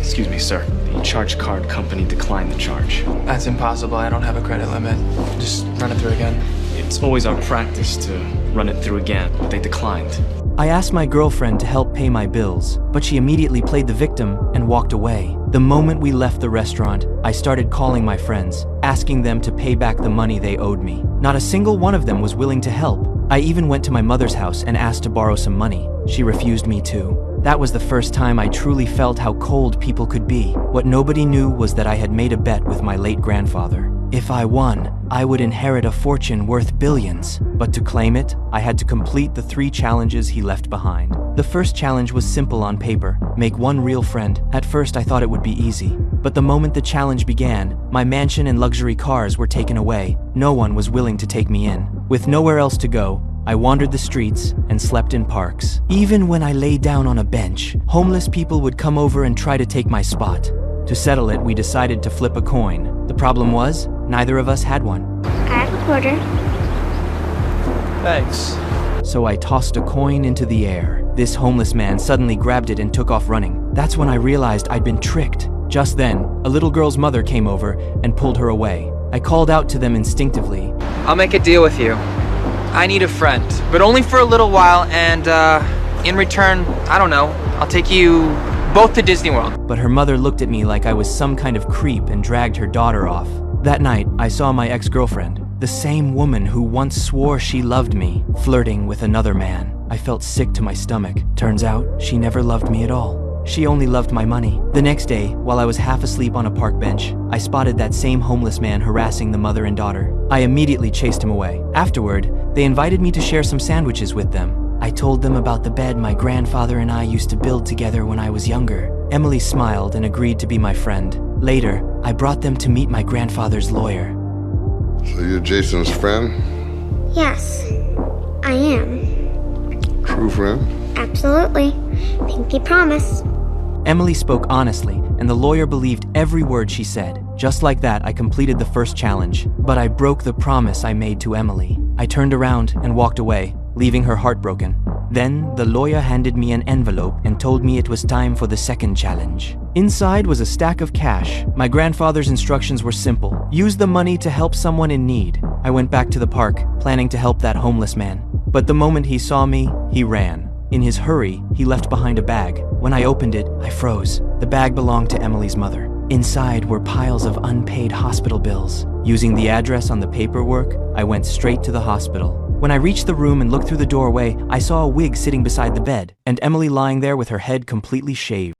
Excuse me, sir. The charge card company declined the charge. That's impossible. I don't have a credit limit. Just run it through again. It's always our practice to run it through again, but they declined. I asked my girlfriend to help pay my bills, but she immediately played the victim and walked away. The moment we left the restaurant, I started calling my friends, asking them to pay back the money they owed me. Not a single one of them was willing to help. I even went to my mother's house and asked to borrow some money. She refused me too. That was the first time I truly felt how cold people could be. What nobody knew was that I had made a bet with my late grandfather. If I won, I would inherit a fortune worth billions. But to claim it, I had to complete the 3 challenges he left behind. The first challenge was simple on paper: make 1 real friend. At first I thought it would be easy. But the moment the challenge began, my mansion and luxury cars were taken away. No one was willing to take me in. With nowhere else to go, I wandered the streets and slept in parks. Even when I lay down on a bench, homeless people would come over and try to take my spot. To settle it, we decided to flip a coin. The problem was, neither of us had one. I have a quarter. Thanks. So I tossed a coin into the air. This homeless man suddenly grabbed it and took off running. That's when I realized I'd been tricked. Just then, a little girl's mother came over and pulled her away. I called out to them instinctively. I'll make a deal with you. I need a friend, but only for a little while, and in return, I don't know, I'll take you both to Disney World. But her mother looked at me like I was some kind of creep and dragged her daughter off. That night, I saw my ex-girlfriend, the same woman who once swore she loved me, flirting with another man. I felt sick to my stomach. Turns out, she never loved me at all. She only loved my money. The next day, while I was half asleep on a park bench, I spotted that same homeless man harassing the mother and daughter. I immediately chased him away. Afterward, they invited me to share some sandwiches with them. I told them about the bed my grandfather and I used to build together when I was younger. Emily smiled and agreed to be my friend. Later, I brought them to meet my grandfather's lawyer. So you're Jason's friend? Yes, I am. True friend? Absolutely. Pinky promise. Emily spoke honestly, and the lawyer believed every word she said. Just like that, I completed the first challenge, but I broke the promise I made to Emily. I turned around and walked away, leaving her heartbroken. Then, the lawyer handed me an envelope and told me it was time for the second challenge. Inside was a stack of cash. My grandfather's instructions were simple: use the money to help someone in need. I went back to the park, planning to help that homeless man. But the moment he saw me, he ran. In his hurry, he left behind a bag. When I opened it, I froze. The bag belonged to Emily's mother. Inside were piles of unpaid hospital bills. Using the address on the paperwork, I went straight to the hospital. When I reached the room and looked through the doorway, I saw a wig sitting beside the bed, and Emily lying there with her head completely shaved.